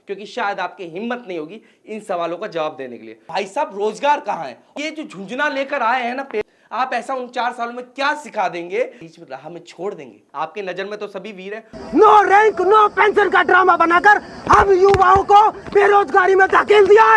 क्योंकि शायद आपकी हिम्मत नहीं होगी इन सवालों का जवाब देने के लिए। भाई साहब, रोजगार कहाँ है? ये जो झुंझुना लेकर आए हैं ना, आप ऐसा उन 4 सालों में क्या सिखा देंगे? बीच में राह में छोड़ देंगे। आपके नजर में तो सभी वीर हैं। नो रैंक नो पेंशन का ड्रामा बनाकर हम युवाओं को बेरोजगारी में धकेल दिया है।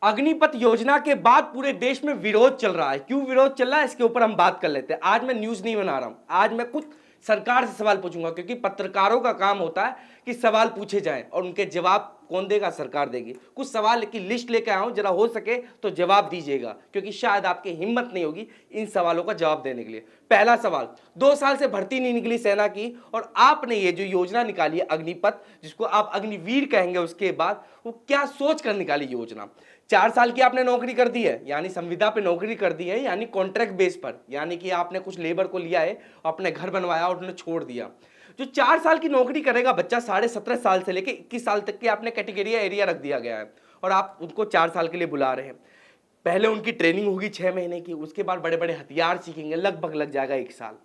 अग्निपथ योजना के बाद पूरे देश में विरोध चल रहा है। क्यों विरोध चल रहा है, इसके ऊपर हम बात कर लेते हैं। आज मैं न्यूज नहीं बना रहा हूं, आज मैं खुद सरकार से सवाल पूछूंगा, क्योंकि पत्रकारों का काम होता है कि सवाल पूछे जाएं और उनके जवाब कौन देगा? सरकार देगी। कुछ सवाल की लिस्ट लेकर आया हूं, जरा हो सके तो जवाब दीजिएगा, क्योंकि शायद आपकी हिम्मत नहीं होगी इन सवालों का जवाब देने के लिए। पहला सवाल, 2 साल से भर्ती नहीं निकली सेना की, और आपने ये जो योजना निकाली है अग्निपथ, जिसको आप अग्निवीर कहेंगे, उसके बाद वो क्या सोच कर निकाली योजना? 4 साल की आपने नौकरी कर दी है, यानी संविदा पे नौकरी कर दी है, यानी कॉन्ट्रैक्ट बेस पर, यानी कि आपने कुछ लेबर को लिया है, अपने घर बनवाया और उन्हें छोड़ दिया। जो 4 साल की नौकरी करेगा बच्चा, 17.5 साल से लेकर 21 साल तक की आपने कैटेगरी एरिया रख दिया गया है, और आप उनको 4 साल के लिए बुला रहे हैं। पहले उनकी ट्रेनिंग होगी 6 महीने की, उसके बाद बड़े बड़े हथियार सीखेंगे, लगभग लग जाएगा 1 साल।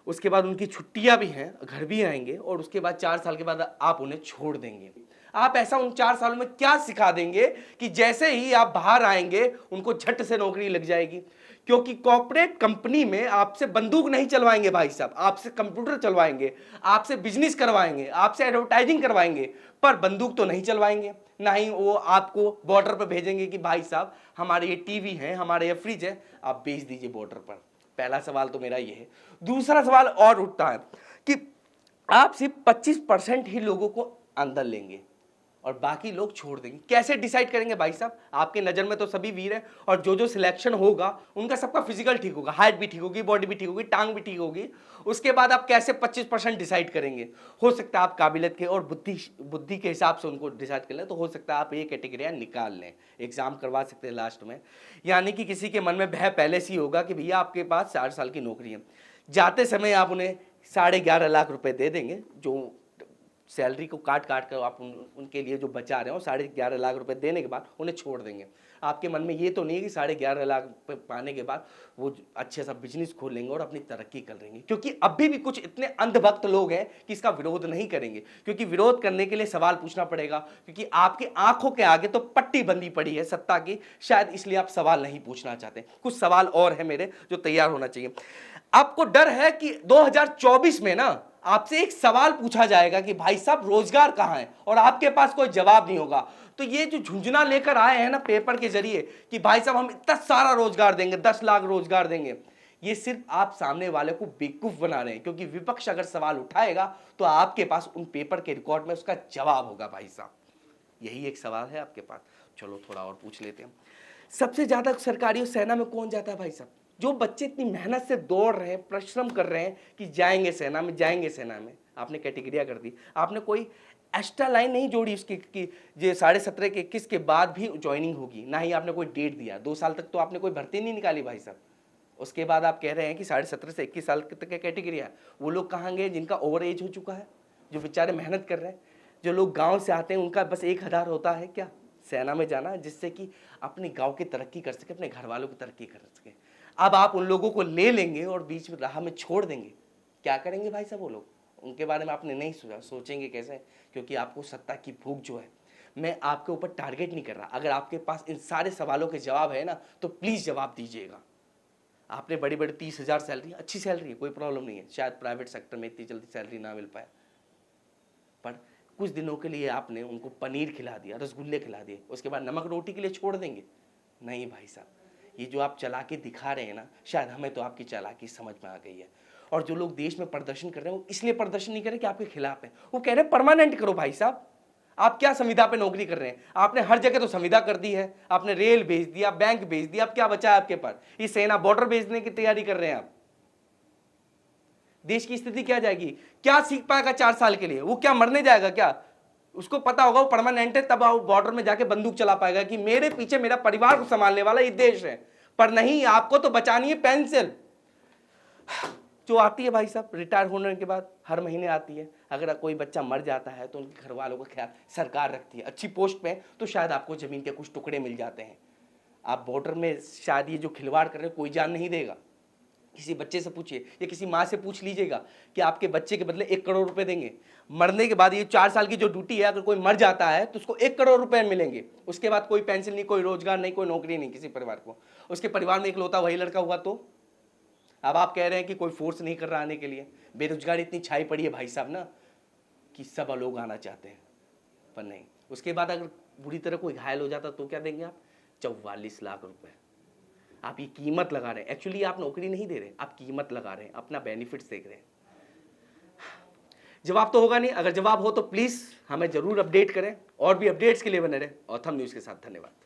उसके बाद उनकी छुट्टियां भी हैं, घर भी आएंगे, और उसके बाद 4 साल के बाद आप उन्हें छोड़ देंगे। आप ऐसा उन 4 सालों में क्या सिखा देंगे कि जैसे ही आप बाहर आएंगे उनको झट से नौकरी लग जाएगी? क्योंकि कॉर्पोरेट कंपनी में आपसे बंदूक नहीं चलवाएंगे भाई साहब, आपसे कंप्यूटर चलवाएंगे, आपसे बिजनेस करवाएंगे, आपसे एडवर्टाइजिंग करवाएंगे, पर बंदूक तो नहीं चलवाएंगे। ना ही वो आपको बॉर्डर पर भेजेंगे कि भाई साहब हमारे ये टीवी है, हमारे ये फ्रिज है, आप बेच दीजिए बॉर्डर पर। पहला सवाल तो मेरा ये है। दूसरा सवाल और उठता है कि आप सिर्फ 25% ही लोगों को अंदर लेंगे और बाकी लोग छोड़ देंगे। कैसे डिसाइड करेंगे भाई साहब? आपके नजर में तो सभी वीर हैं, और जो जो सिलेक्शन होगा उनका सबका फिजिकल ठीक होगा, हाइट भी ठीक होगी, बॉडी भी ठीक होगी, टांग भी ठीक होगी। उसके बाद आप कैसे 25% डिसाइड करेंगे? हो सकता है आप काबिलियत के और बुद्धि के हिसाब से उनको डिसाइड कर लें, तो हो सकता है आप ये कैटेगरियाँ निकाल लें, एग्जाम करवा सकते हैं लास्ट में। यानी कि किसी के मन में भय पहले से ही होगा कि भैया आपके पास 4 साल की नौकरी है। जाते समय आप उन्हें 11.5 लाख रुपए दे देंगे, जो सैलरी को काट काट कर आप उनके लिए जो बचा रहे हो, 11.5 लाख रुपए देने के बाद उन्हें छोड़ देंगे। आपके मन में ये तो नहीं है कि 11.5 लाख रुपए पाने के बाद वो अच्छे सा बिजनेस खोल लेंगे और अपनी तरक्की कर लेंगे। क्योंकि अभी भी कुछ इतने अंधभक्त लोग हैं कि इसका विरोध नहीं करेंगे, क्योंकि विरोध करने के लिए सवाल पूछना पड़ेगा, क्योंकि आपकी आंखों के आगे तो पट्टी बंदी पड़ी है सत्ता की, शायद इसलिए आप सवाल नहीं पूछना चाहते। कुछ सवाल और है मेरे जो तैयार होना चाहिए। आपको डर है कि 2024 में ना आपसे एक सवाल पूछा जाएगा कि भाई साहब रोजगार कहां है, और आपके पास कोई जवाब नहीं होगा। तो ये जो झुंझुना लेकर आए हैं ना पेपर के जरिए कि भाई साहब हम इतना सारा रोजगार देंगे, 10 लाख रोजगार देंगे, ये सिर्फ आप सामने वाले को बेवकूफ बना रहे हैं। क्योंकि विपक्ष अगर सवाल उठाएगा तो आपके पास उन पेपर के रिकॉर्ड में उसका जवाब होगा। भाई साहब यही एक सवाल है आपके पास। चलो थोड़ा और पूछ लेते हैं। सबसे ज्यादा सरकारी और सेना में कौन जाता है भाई साहब? जो बच्चे इतनी मेहनत से दौड़ रहे हैं, परिश्रम कर रहे हैं कि जाएंगे सेना में, जाएंगे सेना में, आपने कैटेगरिया कर दी। आपने कोई एक्स्ट्रा लाइन नहीं जोड़ी उसकी कि जो 17.5 के 21 के बाद भी ज्वाइनिंग होगी, ना ही आपने कोई डेट दिया। 2 साल तक तो आपने कोई भर्ती नहीं निकाली भाई साहब। उसके बाद आप कह रहे हैं कि 17.5 से 21 साल तक के कैटेगरिया। वो लोग कहाँ गए जिनका ओवर एज हो चुका है, जो बेचारे मेहनत कर रहे हैं? जो लोग गाँव से आते हैं उनका बस एक हदार होता है क्या? सेना में जाना, जिससे कि अपने गाँव की तरक्की कर सके, अपने घर वालों की तरक्की कर सके। अब आप उन लोगों को ले लेंगे और बीच में राह में छोड़ देंगे। क्या करेंगे भाई साहब वो लोग? उनके बारे में आपने नहीं सोचा, सोचेंगे कैसे? क्योंकि आपको सत्ता की भूख जो है। मैं आपके ऊपर टारगेट नहीं कर रहा, अगर आपके पास इन सारे सवालों के जवाब है ना तो प्लीज जवाब दीजिएगा। आपने बड़ी बड़ी 30,000 सैलरी, अच्छी सैलरी है, कोई प्रॉब्लम नहीं है, शायद प्राइवेट सेक्टर में इतनी जल्दी सैलरी ना मिल पाए, पर कुछ दिनों के लिए आपने उनको पनीर खिला दिया, रसगुल्ले खिला दिए, उसके बाद नमक रोटी के लिए छोड़ देंगे? नहीं भाई साहब, ये जो आप चला के दिखा रहे हैं ना, शायद हमें तो आपकी चालाकी समझ में आ गई है। और जो लोग देश में प्रदर्शन कर रहे हैं वो इसलिए प्रदर्शन नहीं कर रहे कि आपके खिलाफ है, वो कह रहे हैं परमानेंट करो। भाई साहब आप क्या संविदा पे नौकरी कर रहे हैं? आपने हर जगह तो संविदा कर दी है, आपने रेल भेज दिया, बैंक भेज दिया, अब क्या बचा है आपके पास? ये सेना बॉर्डर भेजने की तैयारी कर रहे हैं आप। देश की स्थिति क्या जाएगी? क्या सीख पाएगा 4 साल के लिए? वो क्या मरने जाएगा क्या? उसको पता होगा वो परमानेंट है, तब वो बॉर्डर में जाके बंदूक चला पाएगा कि मेरे पीछे मेरा परिवार को संभालने वाला ये देश है। पर नहीं, आपको तो बचानी है पेंसिल जो आती है भाई साहब रिटायर होने के बाद, हर महीने आती है। अगर कोई बच्चा मर जाता है तो उनके घर वालों का ख्याल सरकार रखती है। अच्छी पोस्ट पे तो शायद आपको जमीन के कुछ टुकड़े मिल जाते हैं। आप बॉर्डर में शायद ये जो खिलवाड़ कर रहे हो कोई जान नहीं देगा, किसी बच्चे से पूछिए या किसी माँ से पूछ लीजिएगा कि आपके बच्चे के बदले 1 करोड़ रुपए देंगे। मरने के बाद ये 4 साल की जो ड्यूटी है, अगर कोई मर जाता है तो उसको 1 करोड़ रुपए मिलेंगे। उसके बाद कोई पेंशन नहीं, कोई रोजगार नहीं, कोई नौकरी नहीं किसी परिवार को। उसके परिवार में इकलौता वही लड़का हुआ तो अब आप कह रहे हैं कि कोई फोर्स नहीं कर रहा आने के लिए। बेरोजगारी इतनी छाई पड़ी है भाई साहब ना कि सब लोग आना चाहते हैं, पर नहीं। उसके बाद अगर बुरी तरह कोई घायल हो जाता तो क्या देंगे आप? 44 लाख रुपए। आप ये कीमत लगा रहे हैं। एक्चुअली आप नौकरी नहीं दे रहे, आप कीमत लगा रहे हैं, अपना बेनिफिट्स देख रहे हैं। जवाब तो होगा नहीं। अगर जवाब हो तो प्लीज हमें जरूर अपडेट करें और भी अपडेट्स के लिए बने रहे ऑथम न्यूज के साथ। धन्यवाद।